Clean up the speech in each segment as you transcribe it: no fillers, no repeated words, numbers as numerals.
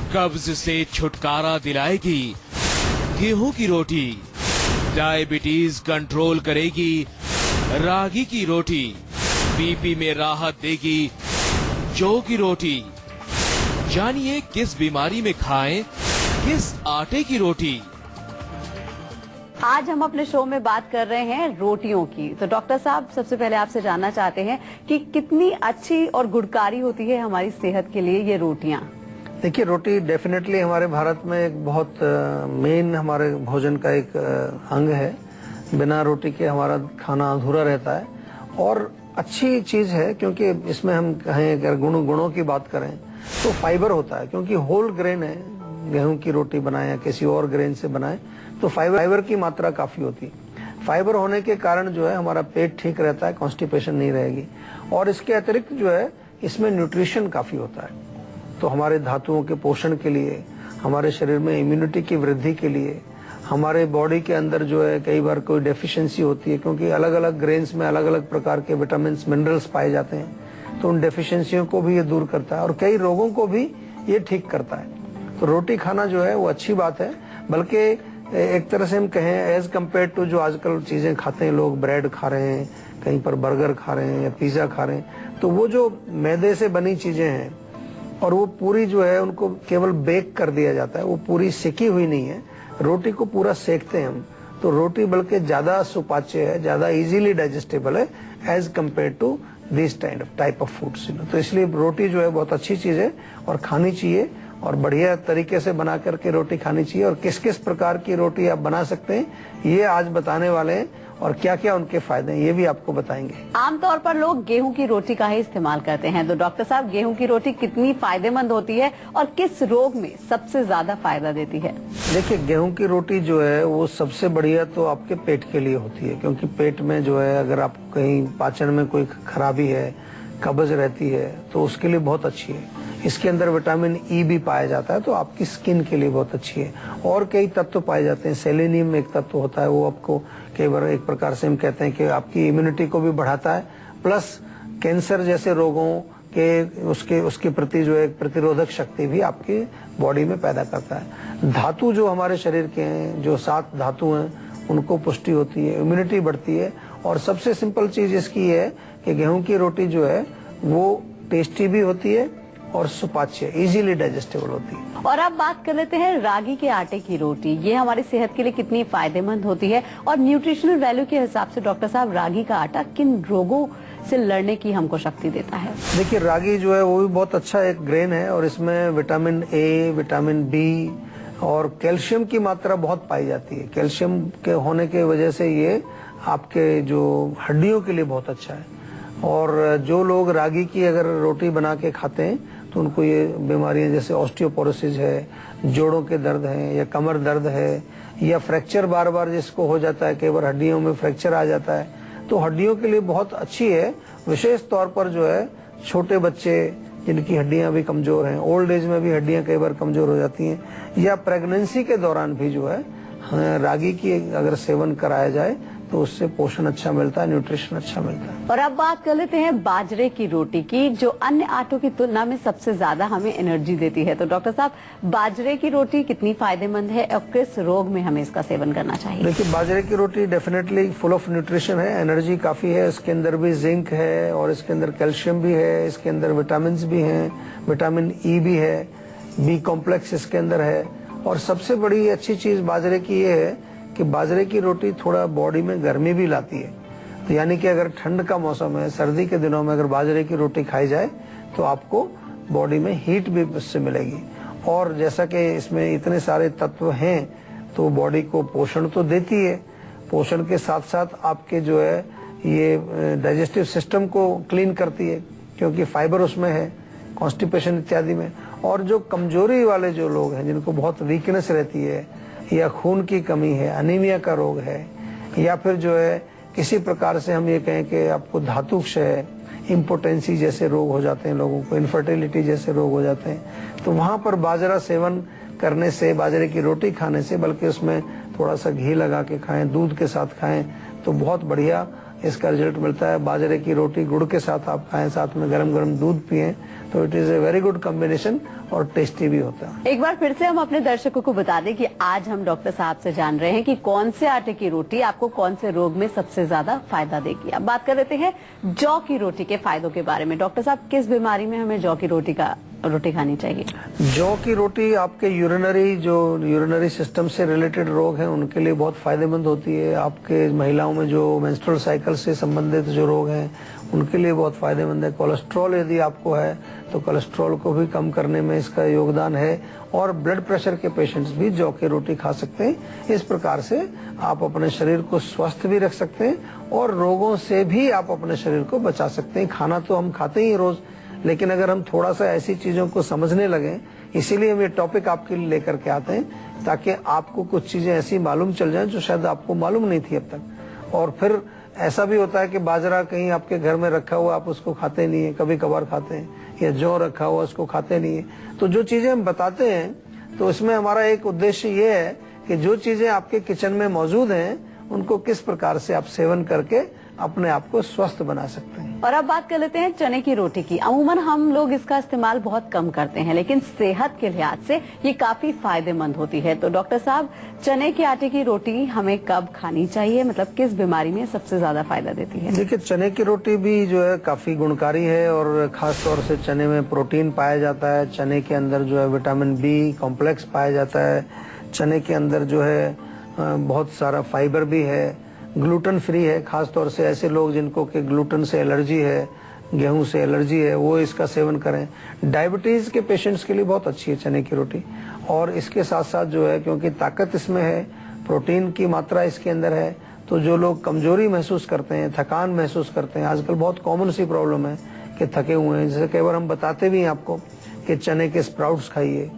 कब्ज से छुटकारा दिलाएगी गेहूं की रोटी, डायबिटीज कंट्रोल करेगी रागी की रोटी, बीपी में राहत देगी जौ की रोटी। जानिए किस बीमारी में खाएं किस आटे की रोटी। आज हम अपने शो में बात कर रहे हैं रोटियों की। तो डॉक्टर साहब, सबसे पहले आपसे जानना चाहते हैं कि कितनी अच्छी और गुणकारी होती है हमारी सेहत के लिए ये रोटियां। देखिए, रोटी डेफिनेटली हमारे भारत में एक बहुत मेन हमारे भोजन का एक अंग है। बिना रोटी के हमारा खाना अधूरा रहता है और अच्छी चीज है, क्योंकि इसमें हम कहें अगर गुणों की बात करें तो फाइबर होता है, क्योंकि होल ग्रेन है। गेहूं की रोटी बनाए या किसी और ग्रेन से बनाए तो फाइबर की मात्रा काफी होती है। फाइबर होने के कारण जो है हमारा पेट ठीक रहता है, कॉन्स्टिपेशन नहीं रहेगी। और इसके अतिरिक्त जो है इसमें न्यूट्रिशन काफी होता है, तो हमारे धातुओं के पोषण के लिए, हमारे शरीर में इम्यूनिटी की वृद्धि के लिए, हमारे बॉडी के अंदर जो है कई बार कोई डेफिशिएंसी होती है, क्योंकि अलग अलग ग्रेन्स में अलग अलग प्रकार के विटामिन मिनरल्स पाए जाते हैं, तो उन डेफिशिएंसियों को भी ये दूर करता है और कई रोगों को भी ये ठीक करता है। तो रोटी खाना जो है वो अच्छी बात है, बल्कि एक तरह से हम कहें एज कम्पेयर टू जो आजकल चीजें खाते हैं लोग, ब्रेड खा रहे हैं, कहीं पर बर्गर खा रहे हैं या पिज्जा खा रहे हैं, तो वो जो मैदे से बनी चीजें हैं और वो पूरी जो है उनको केवल बेक कर दिया जाता है, वो पूरी सेकी हुई नहीं है। रोटी को पूरा सेकते हैं हम, तो रोटी बल्कि ज्यादा सुपाच्य है, ज्यादा इजीली डाइजेस्टेबल है as compare to this type of foods. तो इसलिए रोटी जो है बहुत अच्छी चीज है और खानी चाहिए, और बढ़िया तरीके से बना करके रोटी खानी चाहिए। और किस किस प्रकार की रोटी आप बना सकते हैं ये आज बताने वाले हैं, और क्या क्या उनके फायदे हैं ये भी आपको बताएंगे। आमतौर पर लोग गेहूं की रोटी का ही इस्तेमाल करते हैं, तो डॉक्टर साहब, गेहूं की रोटी कितनी फायदेमंद होती है और किस रोग में सबसे ज्यादा फायदा देती है? देखिए, गेहूं की रोटी जो है वो सबसे बढ़िया तो आपके पेट के लिए होती है, क्योंकि पेट में जो है अगर आपको कहीं पाचन में कोई खराबी है, कब्ज रहती है, तो उसके लिए बहुत अच्छी है। इसके अंदर विटामिन ई भी पाया जाता है, तो आपकी स्किन के लिए बहुत अच्छी है। और कई तत्व पाए जाते हैं, सेलेनियम एक तत्व होता है, वो आपको कई बार एक प्रकार से हम कहते हैं कि आपकी इम्यूनिटी को भी बढ़ाता है, प्लस कैंसर जैसे रोगों के उसके प्रति जो है प्रतिरोधक शक्ति भी आपकी बॉडी में पैदा करता है। धातु जो हमारे शरीर के हैं, जो 7 धातु हैं, उनको पुष्टि होती है, इम्यूनिटी बढ़ती है। और सबसे सिंपल चीज इसकी है कि गेहूं की रोटी जो है वो टेस्टी भी होती है और सुपाच्य, इजीली डाइजेस्टेबल होती है। और अब बात कर लेते हैं रागी के आटे की रोटी। ये हमारी सेहत के लिए कितनी फायदेमंद होती है और न्यूट्रिशनल वैल्यू के हिसाब से डॉक्टर साहब, रागी का आटा किन रोगों से लड़ने की हमको शक्ति देता है? देखिए, रागी जो है वो भी बहुत अच्छा एक ग्रेन है, और इसमें विटामिन ए, विटामिन बी और कैल्शियम की मात्रा बहुत पाई जाती है। कैल्शियम के होने की वजह से ये आपके जो हड्डियों के लिए बहुत अच्छा है। और जो लोग रागी की अगर रोटी बना के खाते हैं तो उनको ये बीमारियां जैसे ऑस्टियोपोरोसिस है, जोड़ों के दर्द है, या कमर दर्द है, या फ्रैक्चर बार बार जिसको हो जाता है, कई बार हड्डियों में फ्रैक्चर आ जाता है, तो हड्डियों के लिए बहुत अच्छी है। विशेष तौर पर जो है छोटे बच्चे जिनकी हड्डियां भी कमजोर हैं, ओल्ड एज में भी हड्डियां कई बार कमजोर हो जाती हैं, या प्रेगनेंसी के दौरान भी जो है रागी की अगर सेवन कराया जाए तो उससे पोषण अच्छा मिलता है, न्यूट्रिशन अच्छा मिलता है। और अब बात कर लेते हैं बाजरे की रोटी की, जो अन्य आटों की तुलना में सबसे ज्यादा हमें एनर्जी देती है। तो डॉक्टर साहब, बाजरे की रोटी कितनी फायदेमंद है और किस रोग में हमें इसका सेवन करना चाहिए? देखिए, बाजरे की रोटी डेफिनेटली फुल ऑफ न्यूट्रिशन है, एनर्जी काफी है। इसके अंदर भी जिंक है और इसके अंदर कैल्शियम भी है, इसके अंदर विटामिन भी हैं, विटामिन ई भी है, बी कॉम्प्लेक्स इसके अंदर है। और सबसे बड़ी अच्छी चीज बाजरे की ये है कि बाजरे की रोटी थोड़ा बॉडी में गर्मी भी लाती है। तो यानी कि अगर ठंड का मौसम है, सर्दी के दिनों में अगर बाजरे की रोटी खाई जाए तो आपको बॉडी में हीट भी उससे मिलेगी। और जैसा कि इसमें इतने सारे तत्व हैं तो बॉडी को पोषण तो देती है, पोषण के साथ साथ आपके जो है ये डाइजेस्टिव सिस्टम को क्लीन करती है, क्योंकि फाइबर उसमें है, कॉन्स्टिपेशन इत्यादि में। और जो कमजोरी वाले जो लोग हैं, जिनको बहुत वीकनेस रहती है, या खून की कमी है, अनीमिया का रोग है, या फिर जो है किसी प्रकार से हम ये कहें कि आपको धातु क्षय, इम्पोटेंसी जैसे रोग हो जाते हैं लोगों को, इनफर्टिलिटी जैसे रोग हो जाते हैं, तो वहां पर बाजरा सेवन करने से, बाजरे की रोटी खाने से, बल्कि उसमें थोड़ा सा घी लगा के खाएं, दूध के साथ खाएं, तो बहुत बढ़िया इसका रिजल्ट मिलता है। बाजरे की रोटी गुड़ के साथ आप खाएं, साथ में गरम गरम दूध पिएं, तो it is a very good combination और टेस्टी भी होता है। एक बार फिर से हम अपने दर्शकों को बता दें कि आज हम डॉक्टर साहब से जान रहे हैं कि कौन से आटे की रोटी आपको कौन से रोग में सबसे ज्यादा फायदा देगी। अब बात कर लेते हैं जौ की रोटी के फायदों के बारे में। डॉक्टर साहब, किस बीमारी में हमें जौ की रोटी खानी चाहिए? जौ की रोटी आपके यूरिनरी सिस्टम से रिलेटेड रोग हैं उनके लिए बहुत फायदेमंद होती है। आपके महिलाओं में जो मेंस्ट्रुअल साइकिल से संबंधित जो रोग हैं उनके लिए बहुत फायदेमंद है। कोलेस्ट्रॉल यदि आपको है तो कोलेस्ट्रॉल को भी कम करने में इसका योगदान है। और ब्लड प्रेशर के पेशेंट्स भी जौ की रोटी खा सकते हैं। इस प्रकार से आप अपने शरीर को स्वस्थ भी रख सकते हैं और रोगों से भी आप अपने शरीर को बचा सकते हैं। खाना तो हम खाते ही रोज, लेकिन अगर हम थोड़ा सा ऐसी चीजों को समझने लगे, इसीलिए हम ये टॉपिक आपके लिए लेकर के आते हैं ताकि आपको कुछ चीजें ऐसी मालूम चल जाएं जो शायद आपको मालूम नहीं थी अब तक। और फिर ऐसा भी होता है कि बाजरा कहीं आपके घर में रखा हुआ आप उसको खाते नहीं है, कभी कभार खाते हैं, या जौ रखा हुआ उसको खाते नहीं है। तो जो चीजें हम बताते हैं तो इसमें हमारा एक उद्देश्य ये है कि जो चीजें आपके किचन में मौजूद हैं उनको किस प्रकार से आप सेवन करके अपने आप को स्वस्थ बना सकते हैं। और अब बात कर लेते हैं चने की रोटी की। अमूमन हम लोग इसका इस्तेमाल बहुत कम करते हैं, लेकिन सेहत के लिहाज से ये काफी फायदेमंद होती है। तो डॉक्टर साहब, चने के आटे की रोटी हमें कब खानी चाहिए, मतलब किस बीमारी में सबसे ज्यादा फायदा देती है? देखिए, चने की रोटी भी जो है काफी गुणकारी है और खास तौर से चने में प्रोटीन पाया जाता है। चने के अंदर जो है विटामिन बी कॉम्प्लेक्स पाया जाता है। चने के अंदर जो है बहुत सारा फाइबर भी है। ग्लूटेन फ्री है, खास तौर से ऐसे लोग जिनको कि ग्लूटेन से एलर्जी है, गेहूं से एलर्जी है, वो इसका सेवन करें। डायबिटीज के पेशेंट्स के लिए बहुत अच्छी है चने की रोटी। और इसके साथ साथ जो है, क्योंकि ताकत इसमें है, प्रोटीन की मात्रा इसके अंदर है, तो जो लोग कमजोरी महसूस करते हैं, थकान महसूस करते हैं, आजकल बहुत कॉमन सी प्रॉब्लम है कि थके हुए हैं, जैसे कई बार हम बताते भी हैं आपको कि चने के स्प्राउट्स खाइए।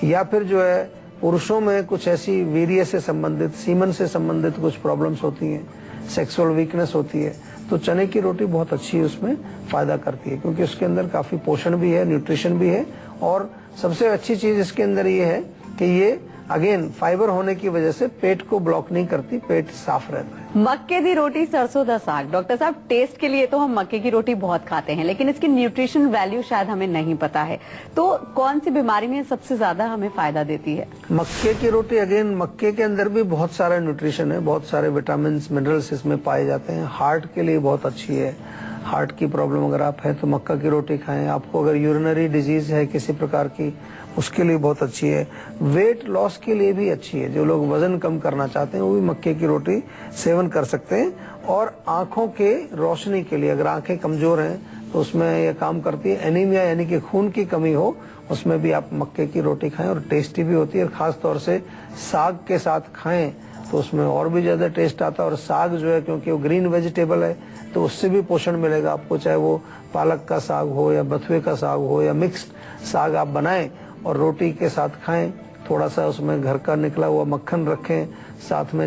या फिर जो है पुरुषों में कुछ ऐसी वीर्य से संबंधित, सीमन से संबंधित कुछ प्रॉब्लम्स होती हैं, सेक्सुअल वीकनेस होती है, तो चने की रोटी बहुत अच्छी उसमें फायदा करती है, क्योंकि उसके अंदर काफी पोषण भी है, न्यूट्रिशन भी है। और सबसे अच्छी चीज इसके अंदर ये है कि ये अगेन फाइबर होने की वजह से पेट को ब्लॉक नहीं करती, पेट साफ रहता है। मक्के की रोटी, सरसों दा साग। डॉक्टर साहब, टेस्ट के लिए तो हम मक्के की रोटी बहुत खाते हैं, लेकिन इसकी न्यूट्रिशन वैल्यू शायद हमें नहीं पता है। तो कौन सी बीमारी में सबसे ज्यादा हमें फायदा देती है? मक्के की रोटी, अगेन मक्के के अंदर भी बहुत सारा न्यूट्रिशन है, बहुत सारे विटामिन मिनरल्स इसमें पाए जाते हैं। हार्ट के लिए बहुत अच्छी है। हार्ट की प्रॉब्लम अगर आप है तो मक्का की रोटी खाएं। आपको अगर यूरिनरी डिजीज है किसी प्रकार की, उसके लिए बहुत अच्छी है। वेट लॉस के लिए भी अच्छी है, जो लोग वजन कम करना चाहते हैं वो भी मक्के की रोटी सेवन कर सकते हैं। और आंखों के रोशनी के लिए, अगर आंखें कमजोर हैं तो उसमें यह काम करती है। एनीमिया यानी कि खून की कमी हो, उसमें भी आप मक्के की रोटी खाएं और टेस्टी भी होती है। और खास तौर से साग के साथ खाएं तो उसमें और भी ज्यादा टेस्ट आता है। और साग जो है, क्योंकि वो ग्रीन वेजिटेबल है, तो उससे भी पोषण मिलेगा आपको, चाहे वो पालक का साग हो या बथुए का साग हो या मिक्स्ड साग आप बनाएं और रोटी के साथ खाएं। थोड़ा सा उसमें घर का निकला हुआ मक्खन रखें, साथ में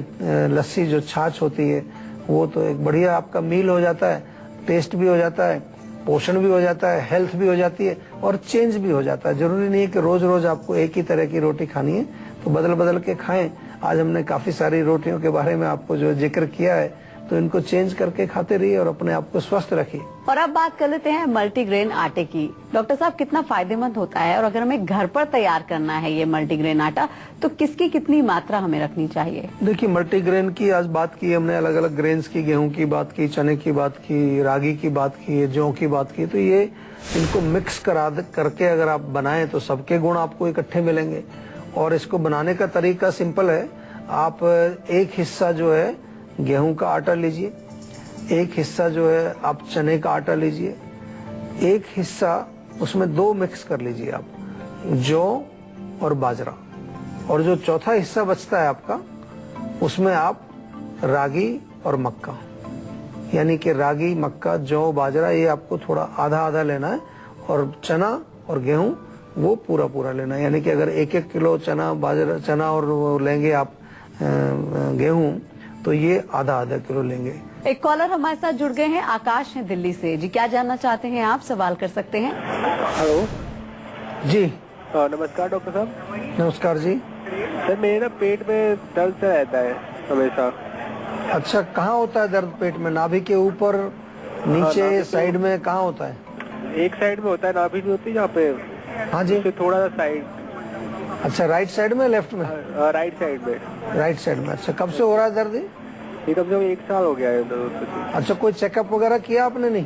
लस्सी जो छाछ होती है, वो तो एक बढ़िया आपका मील हो जाता है। टेस्ट भी हो जाता है, पोषण भी हो जाता है, हेल्थ भी हो जाती है और चेंज भी हो जाता है। जरूरी नहीं है कि रोज रोज आपको एक ही तरह की रोटी खानी है, तो बदल बदल के खाएं। आज हमने काफी सारी रोटियों के बारे में आपको जो जिक्र किया है, तो इनको चेंज करके खाते रहिए और अपने आप को स्वस्थ रखिए। और अब बात कर लेते हैं मल्टीग्रेन आटे की। डॉक्टर साहब, कितना फायदेमंद होता है, और अगर हमें घर पर तैयार करना है ये मल्टीग्रेन आटा, तो किसकी कितनी मात्रा हमें रखनी चाहिए? देखिए, मल्टीग्रेन की आज बात की हमने, अलग अलग ग्रेन्स की, गेहूं की बात की, चने की बात की, रागी की बात की, जौ की बात की। तो ये इनको मिक्स करके अगर आप बनाएं तो सबके गुण आपको इकट्ठे मिलेंगे। और इसको बनाने का तरीका सिंपल है। आप एक हिस्सा जो है गेहूं का आटा लीजिए, एक हिस्सा जो है आप चने का आटा लीजिए, एक हिस्सा उसमें दो मिक्स कर लीजिए आप, जौ और बाजरा, और जो चौथा हिस्सा बचता है आपका, उसमें आप रागी और मक्का, यानी कि रागी, मक्का, जौ, बाजरा, ये आपको थोड़ा आधा आधा लेना है। और चना और गेहूं वो पूरा पूरा लेना है। यानी कि अगर 1-1 किलो चना और वो लेंगे आप गेहूं, तो ये आधा किलो लेंगे। एक कॉलर हमारे साथ जुड़ गए हैं, आकाश है दिल्ली से। जी, क्या जानना चाहते हैं आप? सवाल कर सकते हैं। हेलो जी नमस्कार डॉक्टर साहब। नमस्कार जी। सर, मेरे ना पेट में दर्द सा रहता है हमेशा, अच्छा, कहाँ होता है दर्द पेट में? नाभि के ऊपर, नीचे, नाभि साइड में, कहाँ होता है? एक साइड में होता है, नाभि नहीं होती जहाँ पे, हाँ जी। उससे थोड़ा सा साइड। अच्छा, राइट साइड में, लेफ्ट में? राइट साइड में। राइट साइड में। अच्छा, कब से हो रहा है दर्द ये? ये कम से कम 1 साल हो गया है दर्द। अच्छा, कोई चेकअप वगैरह किया आपने? नहीं,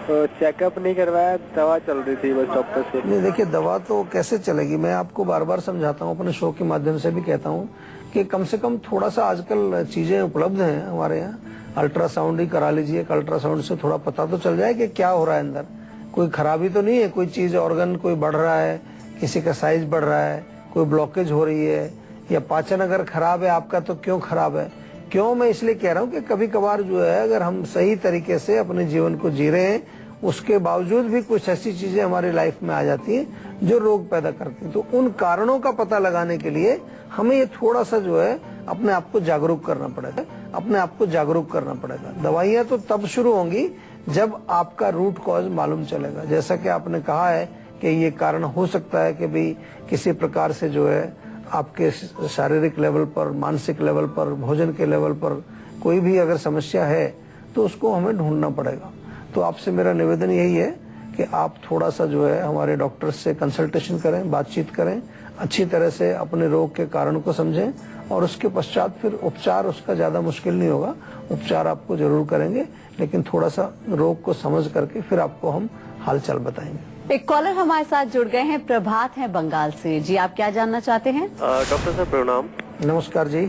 चेकअप नहीं करवाया, दवा चल रही थी बस डॉक्टर से। नहीं, देखिए दवा तो कैसे चलेगी, मैं आपको बार बार समझाता हूँ, अपने शो के माध्यम से भी कहता हूँ कि कम से कम थोड़ा सा आजकल चीजें उपलब्ध हैं हमारे यहाँ। अल्ट्रासाउंड ही करा लीजिए, अल्ट्रासाउंड से थोड़ा पता तो चल जाए कि क्या हो रहा है अंदर, कोई खराबी तो नहीं है, कोई चीज ऑर्गन कोई बढ़ रहा है, किसी का साइज बढ़ रहा है, कोई ब्लॉकेज हो रही है, या पाचन अगर खराब है आपका तो क्यों खराब है। क्यों मैं इसलिए कह रहा हूँ कि कभी कभार जो है, अगर हम सही तरीके से अपने जीवन को जी रहे हैं, उसके बावजूद भी कुछ ऐसी चीजें हमारी लाइफ में आ जाती हैं जो रोग पैदा करती हैं। तो उन कारणों का पता लगाने के लिए हमें ये थोड़ा सा जो है अपने आप को जागरूक करना पड़ेगा, अपने आप को जागरूक करना पड़ेगा। दवाइयाँ तो तब शुरू होंगी जब आपका रूट कॉज मालूम चलेगा। जैसा कि आपने कहा है कि ये कारण हो सकता है कि भाई किसी प्रकार से जो है आपके शारीरिक लेवल पर, मानसिक लेवल पर, भोजन के लेवल पर कोई भी अगर समस्या है तो उसको हमें ढूंढना पड़ेगा। तो आपसे मेरा निवेदन यही है कि आप थोड़ा सा जो है हमारे डॉक्टर से कंसल्टेशन करें, बातचीत करें, अच्छी तरह से अपने रोग के कारण को समझें, और उसके पश्चात फिर उपचार उसका ज्यादा मुश्किल नहीं होगा। उपचार आपको जरूर करेंगे, लेकिन थोड़ा सा रोग को समझ करके फिर आपको हम हालचाल बताएंगे। एक कॉलर हमारे साथ जुड़ गए हैं, प्रभात है बंगाल से। जी, आप क्या जानना चाहते हैं? डॉक्टर साहब प्रणाम। नमस्कार जी।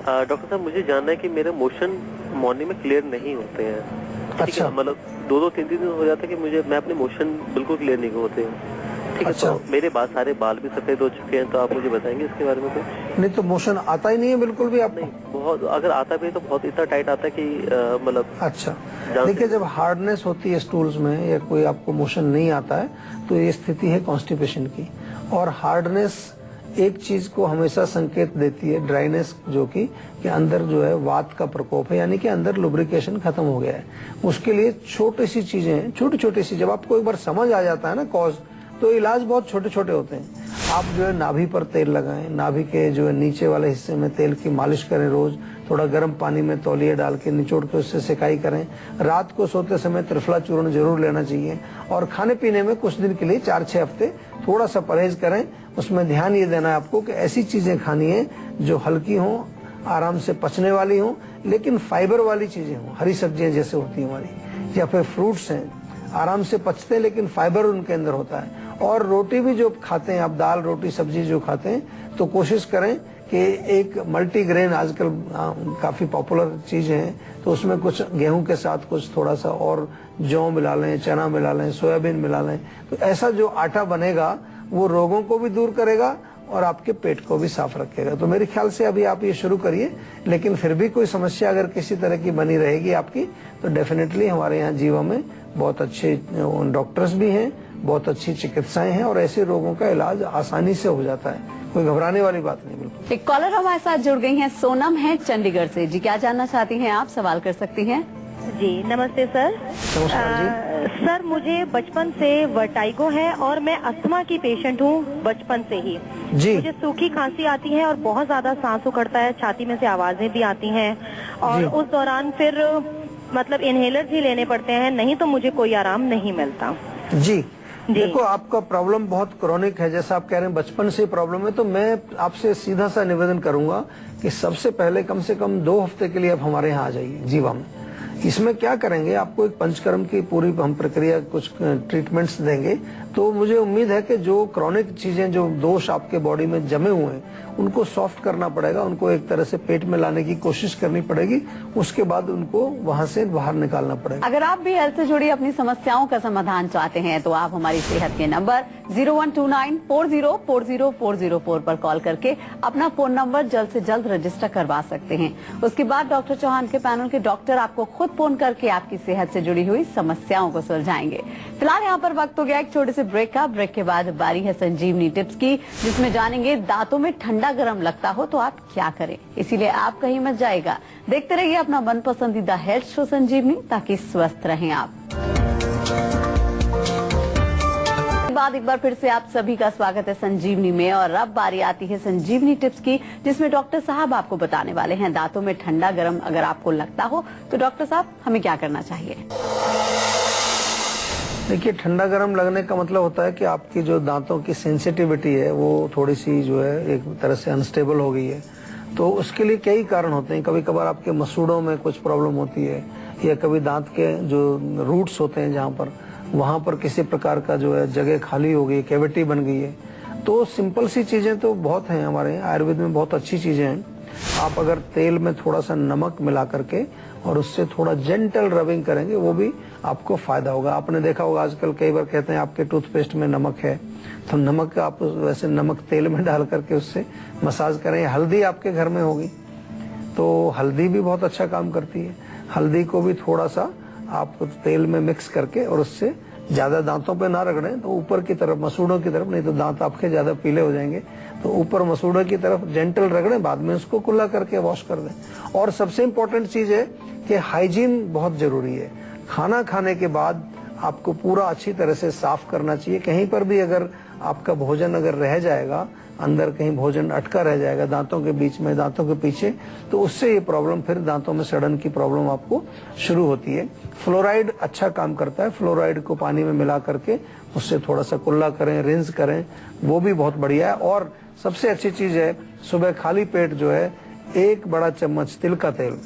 डॉक्टर साहब, मुझे जानना है कि मेरे मोशन मॉर्निंग में क्लियर नहीं होते हैं। अच्छा, मतलब 2-3 दिन हो जाता है कि मैं अपने मोशन बिल्कुल क्लियर नहीं होते हैं। ठीक है, अच्छा। तो मेरे सारे बाल भी सफेद हो चुके हैं, तो आप मुझे बताएंगे इसके बारे में कुछ? नहीं तो मोशन आता ही नहीं है बिल्कुल भी आपको? नहीं, बहुत, अगर आता भी है तो बहुत इतना टाइट आता है कि मतलब। अच्छा, देखिए जब हार्डनेस होती है स्टूल्स में या कोई आपको मोशन नहीं आता है तो ये स्थिति है कॉन्स्टिपेशन की। और हार्डनेस एक चीज को हमेशा संकेत देती है, ड्राइनेस, जो कि अंदर जो है वात का प्रकोप है, यानी कि अंदर लुब्रिकेशन खत्म हो गया है। उसके लिए छोटी सी चीजें, छोटी छोटी सी, जब आपको एक बार समझ आ जाता है ना कॉज, तो इलाज बहुत छोटे छोटे होते हैं। आप जो है नाभि पर तेल लगाएं, नाभि के जो है नीचे वाले हिस्से में तेल की मालिश करें रोज, थोड़ा गर्म पानी में तौलिया डाल के निचोड़ के उससे सिकाई करें। रात को सोते समय त्रिफला चूर्ण जरूर लेना चाहिए। और खाने पीने में कुछ दिन के लिए 4-6 हफ्ते थोड़ा सा परहेज करें। उसमें ध्यान ये देना है आपको कि ऐसी चीजें खानी है जो हल्की हों, आराम से पचने वाली हों, लेकिन फाइबर वाली चीजें हों। हरी सब्जियां जैसे होती है हमारी, या फिर फ्रूट्स हैं, आराम से पचते हैं लेकिन फाइबर उनके अंदर होता है। और रोटी भी जो खाते हैं आप, दाल रोटी सब्जी जो खाते हैं, तो कोशिश करें कि एक मल्टीग्रेन आजकल काफी पॉपुलर चीज है, तो उसमें कुछ गेहूं के साथ कुछ थोड़ा सा और जौ मिला लें, चना मिला लें, सोयाबीन मिला लें। तो ऐसा जो आटा बनेगा वो रोगों को भी दूर करेगा और आपके पेट को भी साफ रखेगा। तो मेरे ख्याल से अभी आप ये शुरू करिए, लेकिन फिर भी कोई समस्या अगर किसी तरह की बनी रहेगी आपकी, तो डेफिनेटली हमारे यहाँ जीवा में बहुत अच्छे डॉक्टर्स भी हैं, बहुत अच्छी चिकित्साएं हैं, और ऐसे रोगों का इलाज आसानी से हो जाता है। कोई घबराने वाली बात नहीं बिल्कुल। एक कॉलर हमारे साथ जुड़ गई हैं, सोनम है चंडीगढ़ से। जी, क्या जानना चाहती हैं आप? सवाल कर सकती हैं। जी नमस्ते सर। नमस्कार जी। सर, मुझे बचपन से वर्टाइगो है और मैं अस्थमा की पेशेंट हूँ बचपन से ही। जी। मुझे सूखी खांसी आती है और बहुत ज्यादा सांस उखड़ता है, छाती में से आवाजें भी आती हैं, और जी। उस दौरान फिर मतलब इनहेलर ही लेने पड़ते हैं, नहीं तो मुझे कोई आराम नहीं मिलता। जी, देखो आपका प्रॉब्लम बहुत क्रोनिक है, जैसा आप कह रहे हैं बचपन से प्रॉब्लम है। तो मैं आपसे सीधा सा निवेदन करूंगा कि सबसे पहले कम से कम 2 हफ्ते के लिए आप हमारे यहाँ आ जाइए जीवा में। इसमें क्या करेंगे, आपको एक पंचकर्म की पूरी हम प्रक्रिया, कुछ ट्रीटमेंट्स देंगे। तो मुझे उम्मीद है कि जो क्रोनिक चीजें, जो दोष आपके बॉडी में जमे हुए हैं, उनको सॉफ्ट करना पड़ेगा, उनको एक तरह से पेट में लाने की कोशिश करनी पड़ेगी। उसके बाद उनको वहां से बाहर निकालना पड़ेगा। अगर आप भी हेल्थ से जुड़ी अपनी समस्याओं का समाधान चाहते हैं तो आप हमारी सेहत के नंबर 0129404040 पर कॉल करके अपना फोन नंबर जल्द से जल्द रजिस्टर करवा सकते हैं। उसके बाद डॉक्टर चौहान के पैनल के डॉक्टर आपको खुद फोन करके आपकी सेहत से जुड़ी हुई समस्याओं को सुलझाएंगे। फिलहाल यहाँ पर वक्त हो गया एक छोटे से ब्रेक का। ब्रेक के बाद बारी है संजीवनी टिप्स की, जिसमें जानेंगे दांतों में ठंडा गर्म लगता हो तो आप क्या करें। इसीलिए आप कहीं मत जाएगा, देखते रहिए अपना मन पसंदीदा हेल्थ शो संजीवनी, ताकि स्वस्थ रहें आप। बाद एक बार फिर से आप सभी का स्वागत है संजीवनी में। और अब बारी आती है संजीवनी टिप्स की, जिसमें डॉक्टर साहब आपको बताने वाले हैं दांतों में ठंडा गर्म अगर आपको लगता हो तो डॉक्टर साहब हमें क्या करना चाहिए। देखिए, ठंडा गर्म लगने का मतलब होता है कि आपकी जो दांतों की सेंसिटिविटी है वो थोड़ी सी जो है एक तरह से अनस्टेबल हो गई है। तो उसके लिए कई कारण होते हैं। कभी कभार आपके मसूड़ों में कुछ प्रॉब्लम होती है, या कभी दांत के जो रूट्स होते हैं जहाँ पर, वहाँ पर किसी प्रकार का जो है जगह खाली हो गई, कैविटी बन गई है। तो सिंपल सी चीजें तो बहुत हैं हमारे आयुर्वेद में, बहुत अच्छी चीजें हैं। आप अगर तेल में थोड़ा सा नमक मिला करके और उससे थोड़ा जेंटल रबिंग करेंगे, वो भी आपको फायदा होगा। आपने देखा होगा आजकल कई बार कहते हैं आपके टूथपेस्ट में नमक है, तो नमक आप वैसे नमक तेल में डाल करके उससे मसाज करें। हल्दी आपके घर में होगी तो हल्दी भी बहुत अच्छा काम करती है। हल्दी को भी थोड़ा सा आप तेल में मिक्स करके और उससे ज्यादा दांतों पे ना रगड़ें, तो ऊपर की तरफ मसूड़ों की तरफ, नहीं तो दांत आपके ज्यादा पीले हो जाएंगे, तो ऊपर मसूड़ों की तरफ जेंटल रगड़ें, बाद में उसको कुल्ला करके वॉश कर दें। और सबसे इम्पोर्टेंट चीज है कि हाइजीन बहुत जरूरी है। खाना खाने के बाद आपको पूरा अच्छी तरह से साफ करना चाहिए। कहीं पर भी अगर आपका भोजन अगर रह जाएगा, अंदर कहीं भोजन अटका रह जाएगा दांतों के बीच में, दांतों के पीछे, तो उससे ये प्रॉब्लम, फिर दांतों में सड़न की प्रॉब्लम आपको शुरू होती है। फ्लोराइड अच्छा काम करता है। फ्लोराइड को पानी में मिला करके उससे थोड़ा सा कुल्ला करें, रिंस करें, वो भी बहुत बढ़िया है। और सबसे अच्छी चीज है, सुबह खाली पेट जो है 1 बड़ा चम्मच तिल का तेल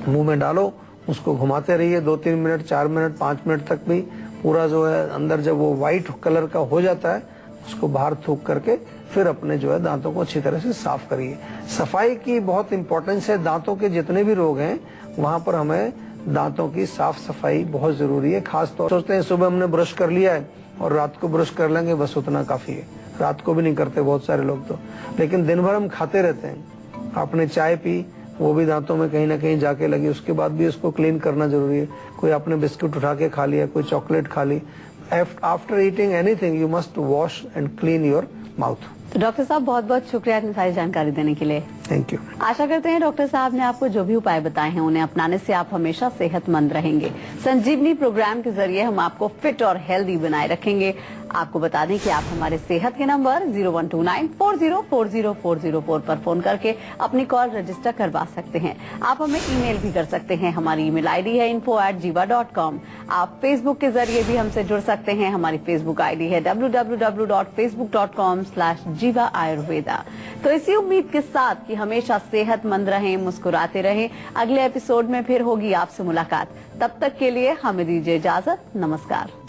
मुंह में डालो, उसको घुमाते रहिए 2-3 मिनट, 4 मिनट, 5 मिनट तक भी। पूरा जो है अंदर जब वो व्हाइट कलर का हो जाता है, उसको बाहर थूक करके फिर अपने जो है दांतों को अच्छी तरह से साफ करिए। सफाई की बहुत इंपॉर्टेंस है। दांतों के जितने भी रोग हैं वहां पर हमें दांतों की साफ सफाई बहुत जरूरी है। खास तौर सोचते हैं सुबह हमने ब्रश कर लिया है और रात को ब्रश कर लेंगे, बस उतना काफी है। रात को भी नहीं करते बहुत सारे लोग तो, लेकिन दिन भर हम खाते रहते हैं। आपने चाय पी, वो भी दांतों में कहीं ना कहीं जाके लगी, उसके बाद भी उसको क्लीन करना जरूरी है। कोई आपने बिस्कुट उठा के खा लिया, कोई चॉकलेट खा ली, after eating anything you must wash and clean your mouth. तो डॉक्टर साहब बहुत बहुत शुक्रिया इतनी सारी जानकारी देने के लिए। Thank you. आशा करते हैं डॉक्टर साहब ने आपको जो भी उपाय बताए हैं उन्हें अपनाने से आप हमेशा सेहतमंद रहेंगे। संजीवनी प्रोग्राम के जरिए हम आपको फिट और हेल्दी बनाए रखेंगे। आपको बता दें कि आप हमारे सेहत के नंबर 0129404040 पर फोन करके अपनी कॉल रजिस्टर करवा सकते हैं। आप हमें ईमेल भी कर सकते हैं। हमारी ईमेल आईडी है info@jiva.com। आप फेसबुक के जरिए भी हमसे जुड़ सकते हैं। हमारी फेसबुक आईडी है www.facebook.com/jiva ayurveda। तो इसी उम्मीद के साथ कि हमेशा सेहतमंद रहें, मुस्कुराते रहें, अगले एपिसोड में फिर होगी आपसे मुलाकात। तब तक के लिए हमें दीजिए इजाजत। नमस्कार।